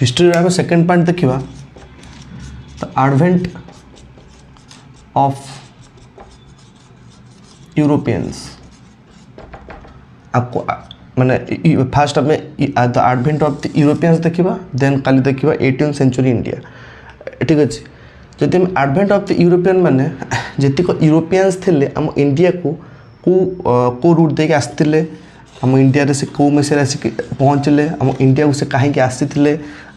History आम second part देखा the advent of Europeans आपको माने फास्ट आम the advent of the Europeans देखा देन काली देखा 18th सेंचुरी इंडिया ठीक अच्छे जदि हम एडवेंट ऑफ द यूरोपियन माने जेतिक यूरोपियंस थे आम इंडिया को रूट देके आसते आम इंडिया रे से कौ मसीह आसिक पहुँचले आम इंडिया को से कहीं आसी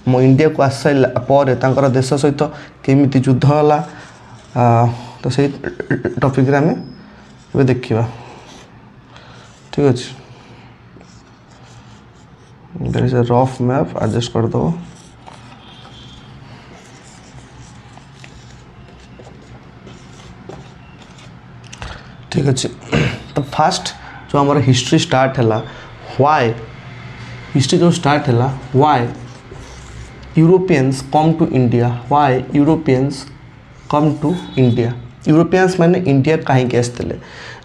आम इंडिया को आस सारा पर देश सहित केमी युद्ध है तो से टॉपिक रे आम देखा ठीक अच्छे there is a rough map adjust कर दो ठीक अच्छे तो फास्ट जो हमारा हिस्ट्री स्टार्ट है व्हाई हिस्ट्री जो स्टार्ट है why Europeans come to India why Europeans come to India Europeans माने इंडिया कहीं आसते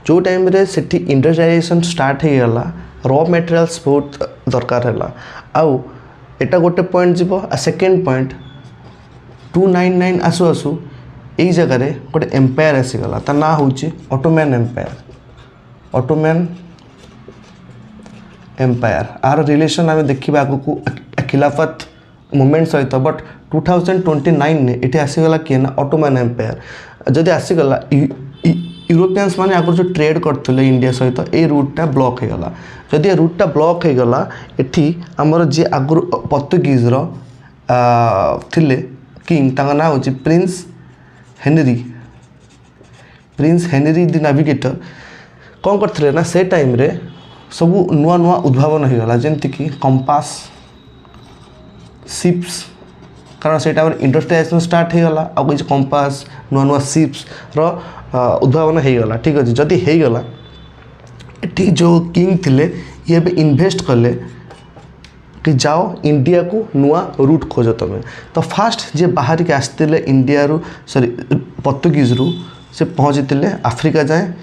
जो टाइम रे सेठी इंडस्ट्रियलाइजेशन स्टार्ट हो गला रॉ मटेरियल्स बहुत दरकार है आउ एटा गोटे पॉइंट जीव आ सेकेंड पॉइंट 299 आसु आसु यही जगह गोटे एम्पायर आसीगला ता ना हूँ ऑटोमैन एम्पायर ऑटोमैन एम्पायर आर रिलेशन आम देखा आगू खिलाफत मूवमेंट सहित बट 2029 ने ये आसीगला किए ना ऑटोमैन एम्पायर जदि आसीगला यूरोपियंस माने आगुरी जो ट्रेड करते इंडिया सहित ये रूटा ब्लॉक हो गला जदि ये रूटा ब्लॉक हो गला एठी आमर जी आगुरी पोर्तुगीज थिले किंग तांका ना होची प्रिंस हेनरी द नाविगेटर कौन करते ना से टाइम रे सब नुआ नुआ उद्भावन हो गला जमती कि कंपास शिप्स कारण से टाइम इंडस्ट्रियलाइजेशन स्टार्ट हो गला आ कोई कंपास नुआ नुआ शिप्स उद्भावन हो गला ठीक अच्छे जदि हो गला ये जो किंग थिले ये भी इन्वेस्ट कले कि जाओ इंडिया को नुआ रूट खोज तुम्हें तो फास्ट जे बाहर के आसते इंडिया रू सॉरी पोर्तुगीज रू से पहुँचते आफ्रिका जाए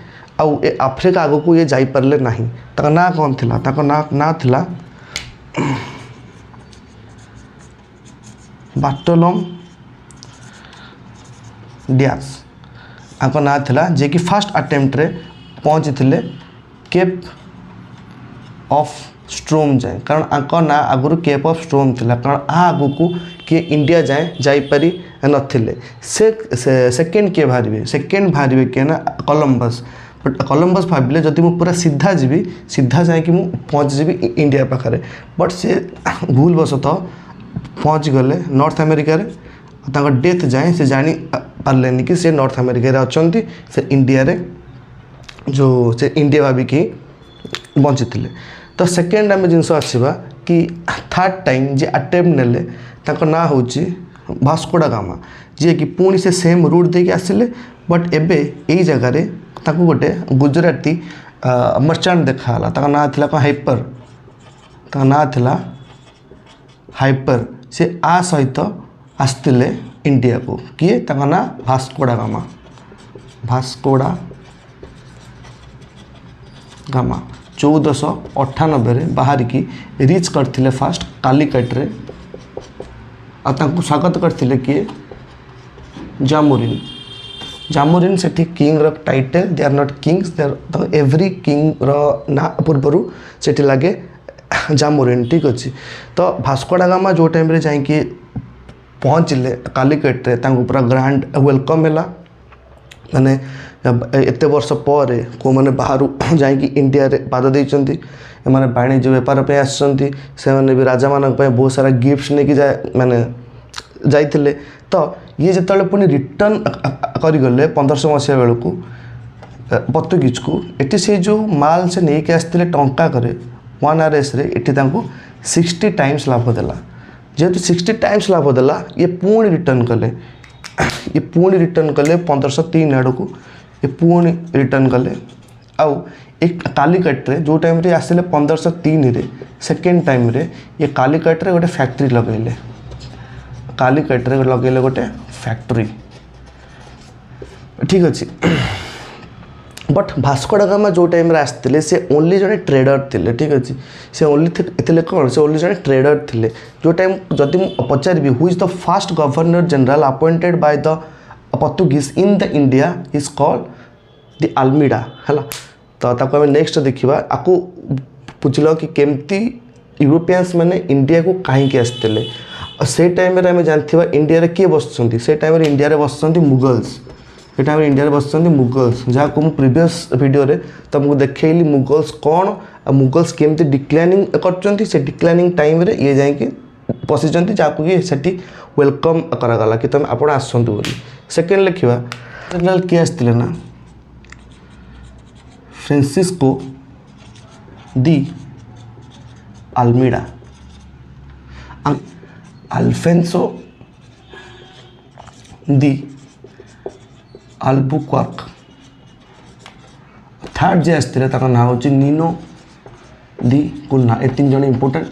आउ ए आफ्रिका आग को ये जापारे ना ताका ना कौन थिला ताका ना थिला बार्टोलोम डियास आको ना थिला जे कि फास्ट अटेम्प्ट रे पहुँची केप ऑफ स्ट्रोम जाए कारण आंको ना आगुरी केप ऑफ स्ट्रोम थिला कारण आगू को किए इंडिया जाए जापरि नथिले से सेकेंड किए बाहर सेकेंड बाहर किए ना कोलंबस बट कोलंबस भाविले जदि मु पूरा सीधा जीवी सीधा जाए कि पहुँच जीवी इंडिया पाखे बट से भूल वशतः पहुँच गले नॉर्थ अमेरिका रे डेथ जाए से जानी पार्ले कि से नॉर्थ अमेरिका अच्छा से इंडिया रे जो से इंडिया भाविकी बंची तो सेकेंड आम जिनस आसवा कि थर्ड टाइम जे अटेम्प्ट नेले ताको ना हूँ भास्को डा गामा जी कि पुणी से सेम रूट देके आसिले बट एबे यही जगार ताको गोटे गुजराती मर्चांट देखाला ताका ना थिला हाइपर ताका ना थिला हाइपर से आ सहित आसते इंडिया को किए ताका ना भास्को डा गामा भास्को डा गामा 1498 बाहर की रिच करते फास्ट कालीकट रे आतांको स्वागत करते किए जामोरिन से किंग रो title they are not kings they are every king रो ना पूर्वर से लगे जामोरिन ठीक अच्छे तो भास्को डा गामा जो टाइम रे जाइए पहुँचले कालीकट रे तांको पूरा ग्रांड वेलकम है माने एत वर्ष पर को मैंने बाहर जाकि इंडिया रे पाद देइचंती एमाने वाणिज्य व्यापार पे आसचंती से माने भी राजा मानक पे बहुत सारा गिफ्ट्स लेके जाए माने जाइथिले तो ये जिते पुणी रिटर्न करगले 1500 मसीहा बेलू पोर्तुगीज को एटी से जो माल से नहीं आसते टंका करे 1 RS रे एटी तांको 60 टाइम्स लाभ देला जेहेतु 60 टाइम्स लाभ देला ये पुणी रिटर्न कले 1503 आड़ को ये पुणी रिटर्न कले आउ एक कालीकट रे जो टाइम रे आसिले 1503 रे सेकेंड टाइम रे ये कालीकट रे गोटे फैक्ट्री लगेले कालीकट रे लगेले गोटे फैक्ट्री ठीक अच्छे बट भास्को डा गामा जो टाइम आसते से ओनली जड़े ट्रेडर थे ठीक अच्छे से ओनली थे कौन से ओनली जड़े ट्रेडर थे जो टाइम जदि पचारि who is the first governor general appointed by the Portuguese in the India is called the Almeida है तो आम नेक्स्ट देखा आपको बुझल कि केमती यूरोपियंस मैंने इंडिया को कहीं आसते से टाइम आम जानते इंडिया किए बस से टाइम इंडिया बस मुगल्स ये टाइम इंडिया बस मुगल्स जहाँ को प्रीवियस वीडियो रे तुमको देखली मुगल्स कौन मुगल्स केमती डिक्लाइनिंग कर डिक्लाइनिंग टाइम रे ये जाकि पशि जहाँ कि सेठी वेलकम करागला कि तुम आप आसतु बोली सेकेंड लिखा जनरल किए आसते ना फ्रांसिस्को दी आल्मीडा अल्फोंसो दी अल्बुक्वार्क थर्ड जे आसते ना हूँ नीनो दी कुन्ना ये तीन जन इम्पोर्टेंट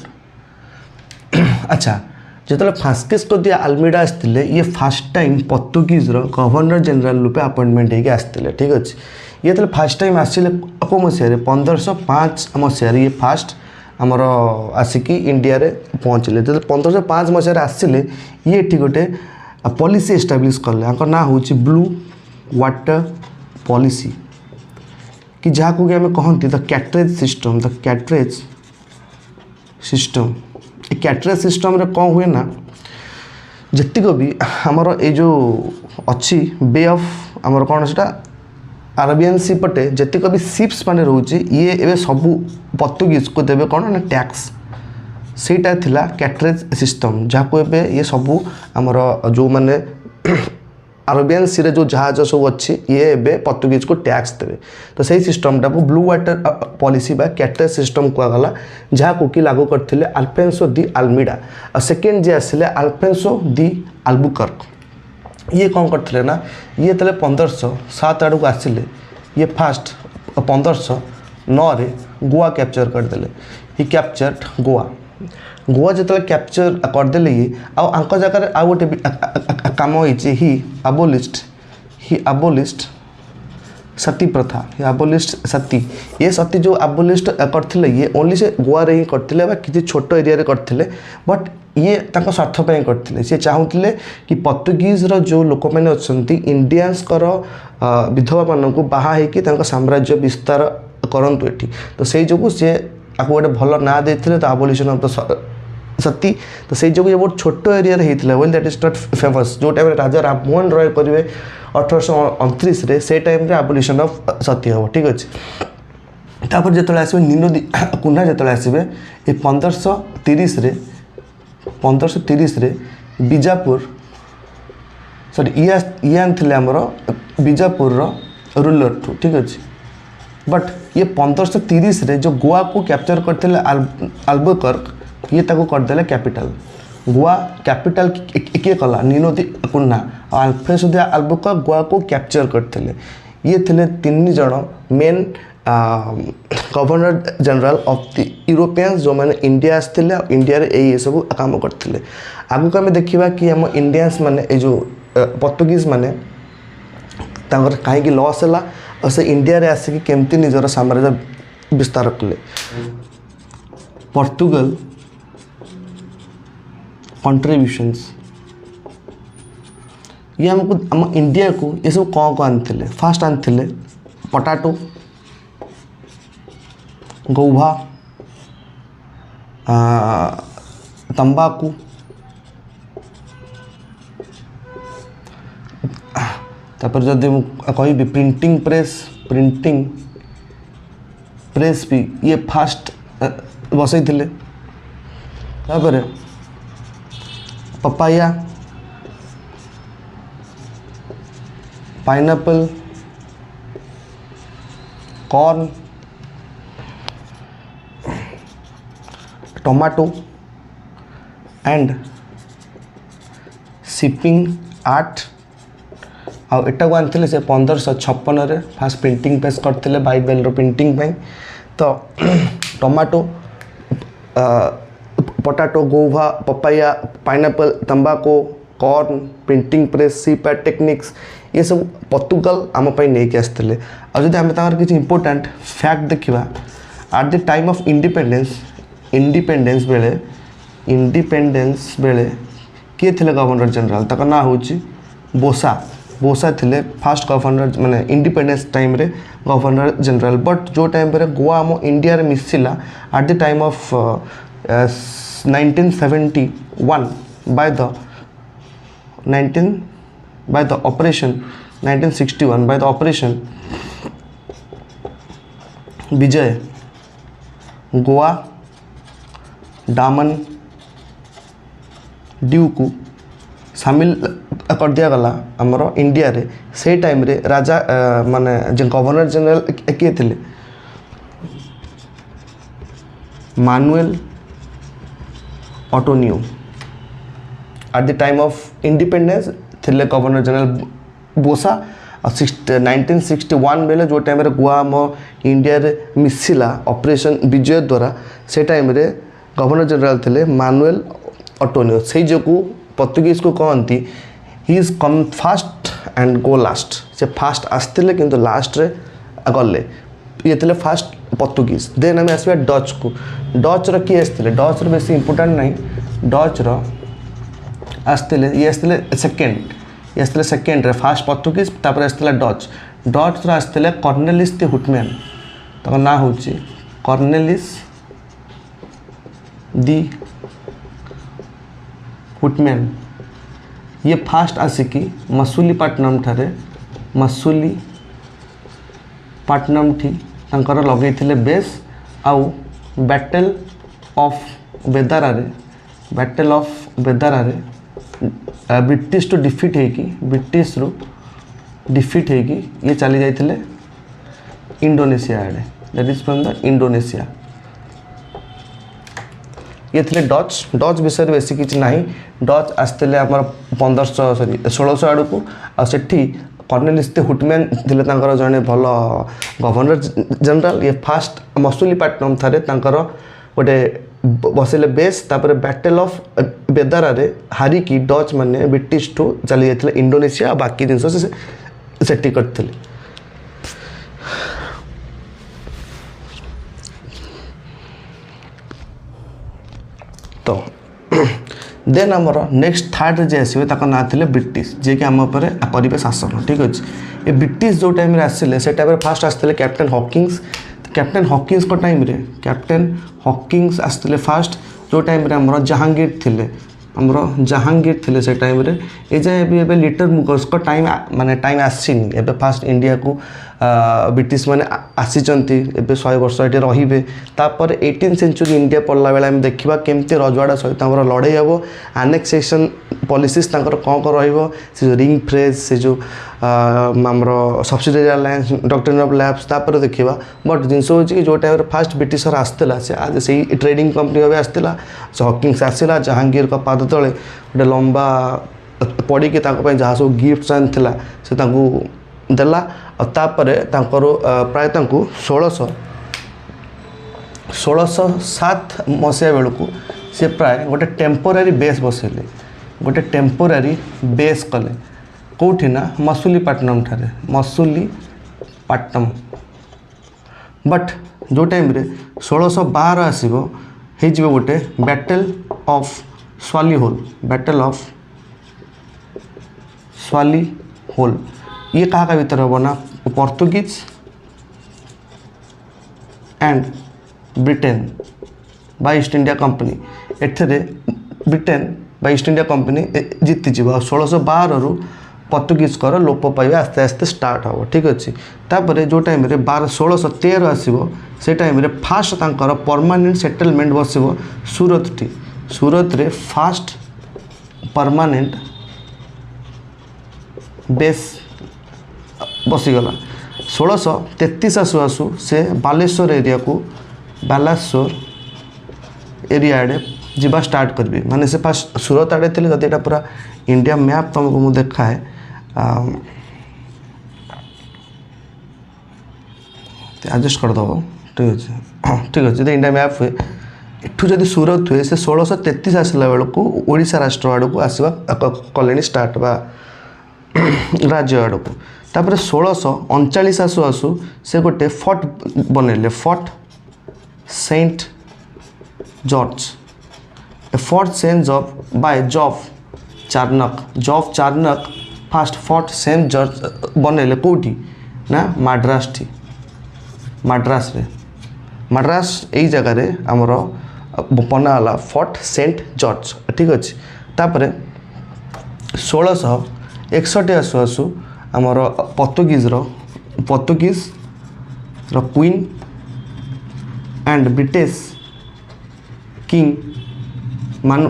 अच्छा जो फ्रांसिस्को दी आल्मीडा आसते ये first time Portuguese governor general रूपे अपॉइंटमेंट होगी आसते ठीक अच्छे ये तो फास्ट टाइम आसिले को मसीह 1505 मसीह ये फास्ट आमर आसिकी इंडिया रे पहुँचले जो 1505 मसीह आसिले ये गोटे पॉलिसी एस्टाब्लिश कले ना हूँ ब्लू वाटर पॉलिसी कि जहाँ को आम कहती द कैटरेज सिस्टम ये कैटरेज सिस्टम रे कौन हुए ना जितक भी आमर ये जो अच्छी बे ऑफ आमर कौन से अरेबियन सी पटे जितक भी सिप्स माने रोचे ये एवं सबू पोर्तुगीज को देवे कौन ना टैक्स सेटा थिला कैटरेज सिस्टम जहाँ को एबे ये सबू आमर जो माने अरेबियन सी रे जो जहाज सब अच्छी ये एबे पोर्तुगीज को टैक्स देवे तो सही सिस्टमटा को ब्लू वाटर पॉलिसी बा कैटरेज सिस्टम कहगला जहाँ को कि लागू करथिले अल्फोंसो दी आल्मीडा और सेकेंड जे आसिले अल्फोंसो दी अल्बुकर्क ये कौन करते ना ये तले 1507 आड़ को आसिले ये फास्ट 1509 रे गोवा कैप्चर करदे ही कैप्चर्ड गोवा जो कैप्चर करदे ये आंक जगह आ गोटे काम होती ही अबोलिस्ट सती प्रथा अबोलिस्ट सती ये सती जो अबोलिस्ट करते ये ओनली से गोवा रे ही करते किसी छोट एरिया करते बट ये तांको स्वार्थ पे करते सी चाहूले कि पोर्तुगीज जो लोक मैंने अच्छा इंडियंस विधवा मान को बाहा हो साम्राज्य विस्तार करंतु एठी तो से जो सी आपको गोटे भल ना देते तो अबोलिशन ऑफ द सती तो से जो ये बहुत छोट एरिया होता है well that is not famous जो टाइम राजा राममोहन रॉय करेंगे 1829 रे से टाइम अबोलिशन ऑफ सती हम ठीक अच्छे तापर जो आसवे नीनो दी कुन्हा जो आसवे ये 1530 रे बीजापुर सॉरी ये आनते आमर बीजापुर रूलर टू ठीक अच्छे बट ये 1530 रे जो गोवा को कैप्चर करते अल्बुकर्क ये ताको करदे कैपिटल गोवा कैपिटल किए कला Nino da Cunha Alfonso de Albuquerque Goa को कैप्चर करते ये थे तीन जन men governor general of the Europeans जो मैंने इंडिया आसते इंडिया रे ये सब काम करते आगु को आम देखा कि आम इंडियंस माने जो पोर्तुगीज माने कहीं लॉस है और से इंडिया रे आसिक केमती निजर साम्राज्य विस्तार कले पोर्तुगल कंट्रीब्यूशंस ये हमको आम इंडिया को ये सब कौन आनते फास्ट आनते पोटाटो गौभा तंबाकू तापर जदि कहि प्रिंटिंग प्रेस भी ये फास्ट बसई तापर papaya pineapple corn tomato and shipping art आटा को आनते से 1556 रे फास्ट प्रिंटिंग प्रेस करते बाइबेल प्रिंटिंग तो tomato potato Goa papaya pineapple तंबाकू कॉर्न प्रिंटिंग प्रेस सीपैड टेक्निक्स ये सब पोर्तुगाल आम नहीं आसते। आदि आम किसी इंपोर्टाट फैक्ट देखा eight the time of independence बेले किए थे गवर्नर जनरल तक ना हूँ बोसा थे फास्ट गवर्नर माने इंडिपेंडेंस टाइम रे गवर्नर जनरल। बट जो टाइम रे गोवा आम इंडिया रे मिसिला at the time of 1971 by the operation 1961 by the operation Vijay Goa Daman Diu को सामिल कर दिया गला आमर इंडिया रे। से टाइम रे राजा माने जो गवर्नर जनरल किए थे Manuel Antonio at the time of independence थे गवर्नर जनरल बोसा। 1961 बेले जो टाइम रे गोवा आम इंडिया रे मिसिला ऑपरेशन विजय द्वारा से टाइम रे गवर्नर जनरल थे मानुएल ऑटोनियो। से जो पोर्तुगीज को कहती he is come fast and go last. से फास्ट आसते किंतु लास्ट रे गले ये थे फास्ट पोर्तुगीज। देन आम आसवा डच को। डच रो किए आसते डच रो बेसी इंपोर्टेंट नहीं। डच रो आसते ये आसते सेकेंड ये आसते सेकेंड रे फास्ट पोर्तुगीज तापर आसते डच। डच रो आसते कर्नेलिस द हुटमैन तो ना हूँ कर्नेलिस दी हुटमैन। ये फास्ट आसिकी मसूलीपाटनम ठारे मसूलीपाटनम ठी तांकर लगेइथिले बेस आउ बैटल ऑफ बेदारा रे ब्रिटिश टू डिफिट है कि ब्रिटिश रू डिफिट है कि ये चली जाइथिले इंडोनेशिया आड़े that is from the Indonesia. ये थे डच विषय बेसी किसी ना। डच आसते आम 1600 आड़ को आठी कर्नेलिस द हुटमैन थे जड़े भल गवर्नर जनरल। ये फास्ट मसूलीपाटनम थारे गोटे बसले बेस तापर बैटल ऑफ बेदारा रे हारिकी डच माने ब्रिटिश टू चली जाते इंडोनेशिया बाकी जिन सेठी करते। तो देन आमर नेक्स्ट थर्ड जे आसवे ना थे ब्रिटिश जे कि आम करेंगे शासन। ठीक अच्छे ये ब्रिटिश जो टाइम आसिले से टाइम फास्ट आसते कैप्टेन हॉकिंस। कैप्टेन हॉकिंस को टाइम रे कैप्टेन हॉकिंस आसते फास्ट जो टाइम आमर जहांगीर थे जहांगीर थे से टाइम रे ए जाए भी लिटर मुगल्स को टाइम माने टाइम आसीनी एबे फास्ट इंडिया को ब्रिटिश माने आसीचंती एबे 100 वर्ष ये रहिबे। तापर 18 सेंचुरी इंडिया पड़ला बेला हम देखिबा केमती रजवाड़ा सहित हमर लड़ाई हेबो एनेक्सेशन पॉलिसीज तांकर कोन को रहिबो से रिंग फ्रेज से जो हमर subsidiary alliance doctrine of labs तापर देखिबा। बट जिनस हो कि जो टाइम फास्ट ब्रिटिशर आसला से आज से ट्रेडिंग कंपनी भाव आसला हॉकिंग्स आसला जहांगीर का पाद तले गोटे लंबा पड़ी जहाँ सब गिफ्ट आनी से देला और प्राय 1607 मसीहा बेलू से प्राय गोटे टेम्पोरारी बेस बसैले गोटे टेम्पोरारी बेस कले कौटी ना मसूलीपाटनम ठारे मसूलीपाटनम। बट जो टाइम रे 1612 आसो हो गोटे बैटल ऑफ स्वाली होल। ये कहा भीतर हम ना Portuguese and Britain by East India company एठरे Britain by East India company जीतिଯିବ। 1612 रु पोर्तुगीज कर लोप पाइबा आस्ते आस्ते स्टार्ट हम। ठीक अच्छे तापर जो टाइम 1613 आसो से टाइम फास्ट तांकर परमानेंट सेटलमेंट बस सूरत टी सूरत रे फास्ट परमानेंट बेस बसीगला। 1633 आसु आसु से बालेश्वर एरिया आड़े जीवा स्टार्ट करी माने से फास्ट सूरत आड़े थे जब यहाँ पूरा इंडिया मैप तुमको मुझे देखा है एडजस्ट करदेव। ठीक अच्छे ठीक अच्छे जो इंडिया मैप हुए एठू जदि सूरत हुए से 1633 आसला बेलू ओडिशा राष्ट्र आड़ को आसवा कले स्टार्ट बा राज्य आड़ को तापर 1639 आसु आसु से गोटे फोर्ट बनैले फोर्ट सेंट जॉर्ज ए Fort Saint George by Job Charnock first Fort Saint George बनैले कोठी ना मद्रास रे मद्रास यही जगार आमर बनाला फोर्ट सेंट जॉर्ज ठीक अच्छे तापर 1661 आसु आसु आमर Portuguese queen and British king मान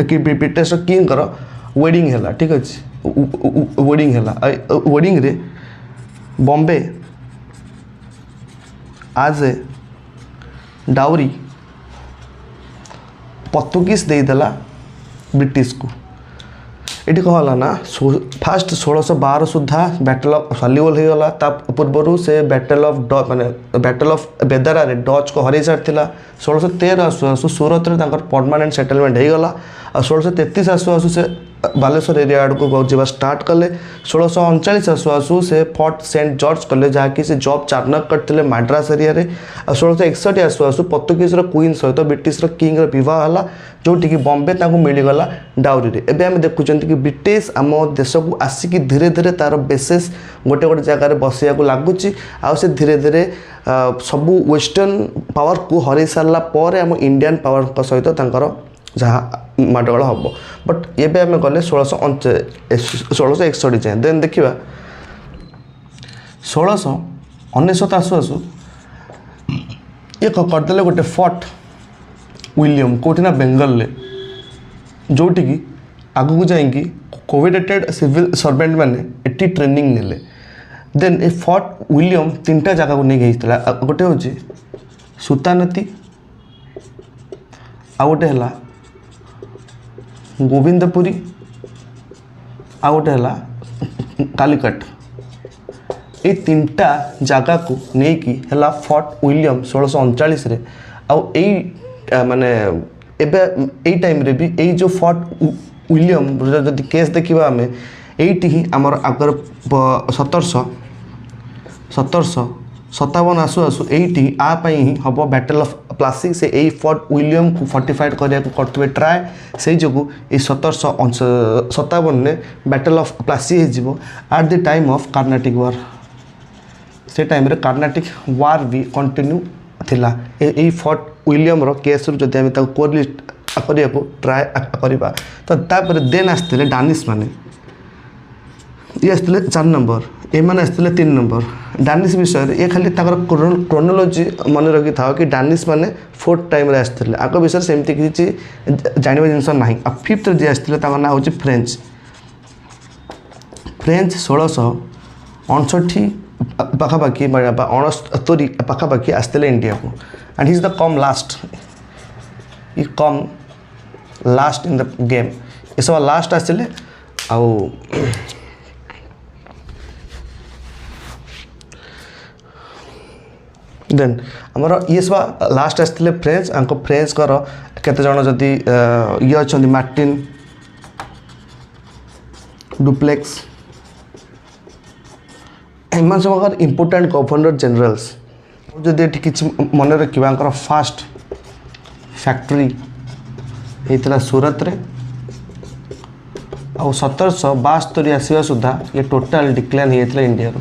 ब्रिटिश किंग वेडिंग है ठीक अच्छे वेडिंग है वेडिंग रे बॉम्बे आज ए डाउरी पोर्तुगीज देदेला ब्रिटिश को ये कहला ना fast 1612 Sudha battle of soluble हो गला ता पूर्वर से बैटल ऑफ माने बैटल ऑफ बेदारा रे डच को हरई सारी 1613 आसु आसु सूरत रे तांकर परमानेंट सेटलमेंट हो गला और 1633 आसु आसु से बालेश्वर एरिया आड़ को जावा स्टार्ट कले 1639 आसु आसु से फोर्ट सेंट जॉर्ज कले जहाँकि से जॉब चार्नक करते मद्रास एरिया रे और 1661 आसु आसु पोर्तुगीज क्वीन सहित ब्रिटिश किंग विवाह है जोटि कि बॉम्बे मिलगला डाउरी रे एबे हम देखुं कि ब्रिटिश आम देश को आसिक धीरे धीरे तार बेसेस गोटे गोटे जगार बसैया लगुच से धीरे धीरे सबू वेस्टर्न पावर को हर सारा पर आम इंडियन पावर सहित जहाँ माडगोल हम बट ये आम गले 1661 जाए देन देखा 1699 आसु आसु ये करदे गोटे फोर्ट विलियम कोठी ना बेंगल जोटि कि आगू जाइए कोविडेटेड सिविल सर्वेंट मैंने एटी ट्रेनिंग नेले देन ए फोर्ट विलियम 3टा जगह को नहीं गोटे हूँ सुतानती आ गोटे है गोविंदपुरी आ गोटे है कालिकट ये 3टा जगह को लेकिन है फोर्ट विलियम 1639 रे माने एबे टाइम रे भी यही जो फोर्ट विलियम जदि केस देखा आम यही ही आमर आगर 1757 आसु आसु यही आपाई ही हम बैटल ऑफ प्लासी से यही फोर्ट विलियम को फोर्टिफाइड करते ट्राए से जो ये 1757 ने बैटल ऑफ प्लासी हो at the time of Carnatic war से टाइम रे कार्नाटिक वार भी कंटिन्यू थिला यही फोर्ट विलियम रो केस जदि आम कोरिलेट करने को ट्राए करवा तो तापर देन आसते डानिश माने ये आसते 4 नंबर ये मैंने आसते 3 नंबर डानिश विषय ये खाली क्रोनोलोजी मन रखी था कि डानिश माने 4th टाइम रे आसते आग विषय सेमती किसी जानवा जिनस ना आ 5th जी आसते ना हूँ फ्रेंच 1659 पाखापाखि 69 पाखापाखि आसते इंडिया को and he is the come last he come last in the game ये सब लास्ट आसते आउ देन आमर ये सब लास्ट आसते फ्रेंच आंको फ्रेंच कर केते जण जदि ये अच्छा मार्टिन डुप्लेक्स एम सब इम्पोर्टेंट गवर्नर जनरल्स जदि किसी मन रखा फास्ट फैक्ट्री होता सूरत रे आ 1772 आसवा सुधा ये टोटाल डिक्लाइन होता इंडिया रो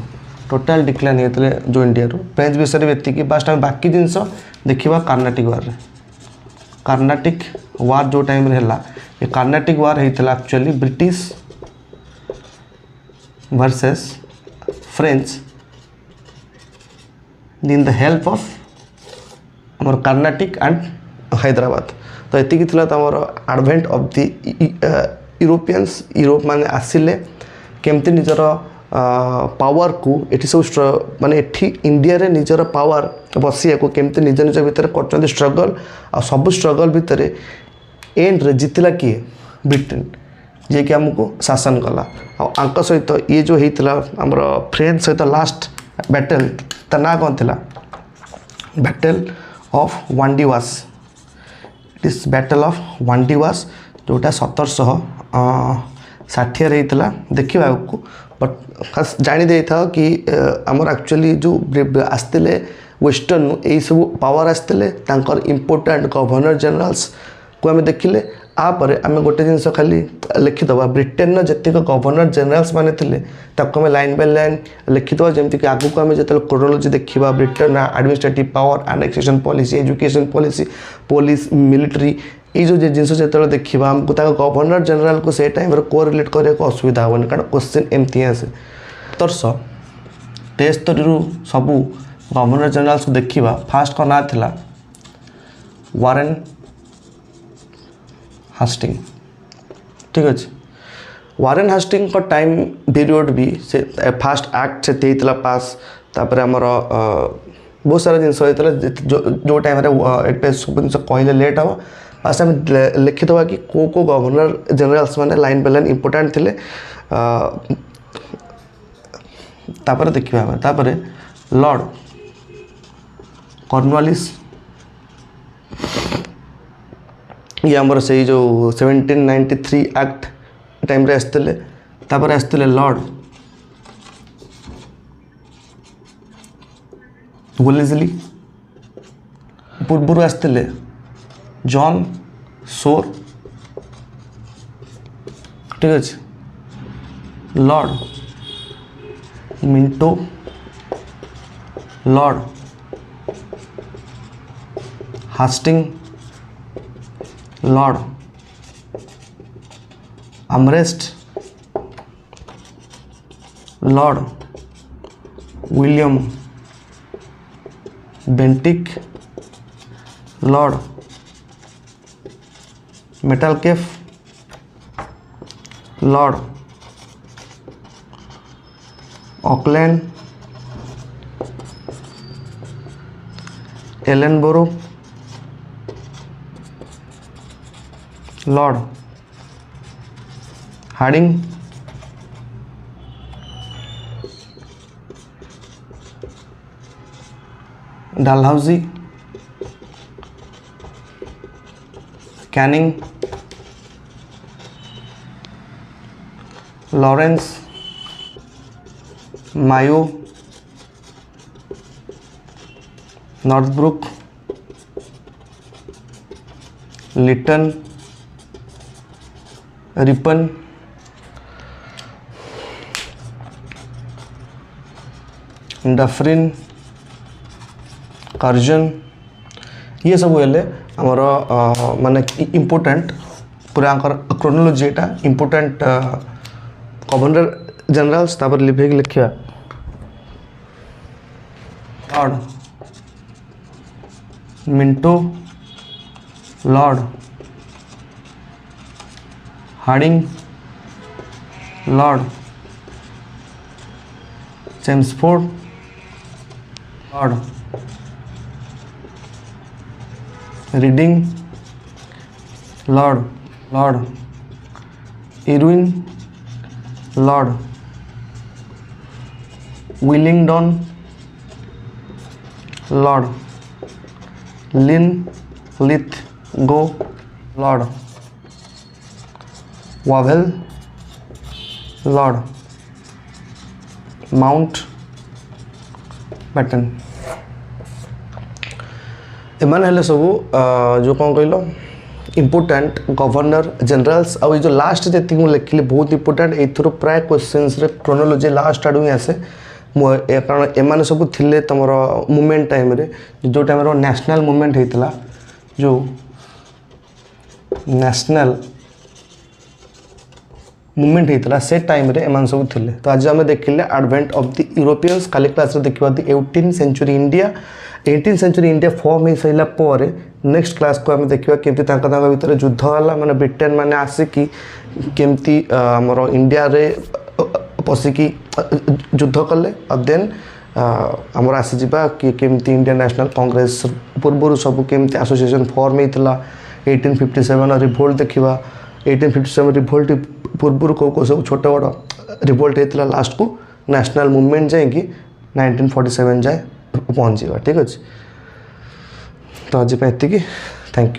टोटाल डिक्लाइन होता जो इंडिया रो फ्रेंच विषय में एति बास्ट आम बाकी जिनस देखा कार्नाटिक वार रे कार्नाटिक वार जो टाइम रे हला ये कार्नाटिक वार होता actually British versus French in the help of आमर कर्नाटिक एंड हैदराबाद तो ये थी advent of the Europeans Europe माने आसिले केमती निजर पावर को ये सब माने इंडिया रे निजर पावर बसिया को केमती निज निज भितर कर स्ट्रगल आ सब स्ट्रगल भितर एंड रे जितला किए ब्रिटेन जे कि आमको शासन कला आंक सहित ये जो होता आमर फ्रेंच सहित लास्ट बैटल ता ना कौन थी battle of Wandiwash it is battle of Wandiwash जोटा 1757 60 होता देखा आगे बट खास जानी दे था कि आमर एक्चुअली जो आसते वेस्टर्न यही सब पावर आसते इम्पोर्टाट गवर्नर जनरल्स को आम देखिले आपर आम गोटे जिनस खाली लिखिदबा ब्रिटेन जितक गवर्नर जनरल्स माने थिले ताको आम लाइन बाय लाइन लिखिदबा जमीक आगक आम जो क्रोनोलोजी देखा Britain administrative power annexation policy education policy police military ये जो जिनस जो देखा आमको गवर्नर जनरल को से टाइम कोरिलेट करने को असुविधा हेनी कारण क्वेश्चन एमती आसे 1773 सबू गवर्नर जनरल्स को देखा फास्ट का ना था वारेन हास्टिंग ठीक अच्छे वारेन हास्टिंग का टाइम पीरियड भी से फास्ट एक्ट से होता पास तापर आमर बहुत सारा जिनस जो टाइम सब जिन कहले लेट हम फास्ट आम लिखिदबा कि को गवर्नर जनरल्स माने लाइन बाय लाइन इम्पोर्टाट थे तापर देखा तापर लॉर्ड कॉर्नवालिस ये आमर से जो 1793 एक्ट टाइम रे आसते तापर आसते लॉर्ड वेलेस्ली पूर्व आसते जॉन सोर ठीक अच्छे Lord Minto Lord Hastings Lord Amherst Lord William Bentinck Lord Metcalfe Lord Auckland Ellenborough Lord Hardinge Dalhousie Canning Lawrence Mayo Northbrook Lytton Ripon Dufferin Curzon ये सब हेले आमर माने इम्पोर्टेंट पूरा क्रोनोलोजी एटा इम्पोर्टेंट गवर्नर जनरल्स तापर लिखेक लिखा Lord Minto Lord Hardinge Lord Chelmsford Lord Reading Lord Irwin Lord Willingdon Lord Linlithgow Lord Wavell Lord Mountbatten एमान हेले सब जो कौन कहल इम्पोर्टाट गवर्नर जनरल्स आउ जो लास्ट जी मुझे लिखिली बहुत इम्पोर्टाट एथर प्राय क्वेश्चंस रे क्रोनोलोजी लास्ट आड़ू ही आसे कारण एमाने सब थिले तमर मूवमेंट टाइम रे जो टाइम रो नेशनल मूवमेंट होता जो नेशनल मूवमेंट होता से टाइम रे एमान सब थिले तो आज आम देखिले एडवेंट ऑफ द यूरोपियंस काली क्लास रे देखिबा 18th century India 18th century India form हो सारा पर नेक्स्ट क्लास को आम देखा केमती भितर युद्ध है माने ब्रिटेन माने आसिकी केमती आमर इंडिया रे पशिकी युद्ध कले और देन आमर आसीजा कि केमती इंडियन नेशनल कांग्रेस पूर्व सब केमती एसोसिएशन फॉर्म होता 1857 रिवोल्ट देखा 1857 रिवोल्ट पूर्व कौ सब छोट बड़ रिवोल्ट होता लास्ट को नेशनल मूवमेंट जाकि 1947 जाए पहुँचवा ठीक अच्छे तो आज थैंक यू।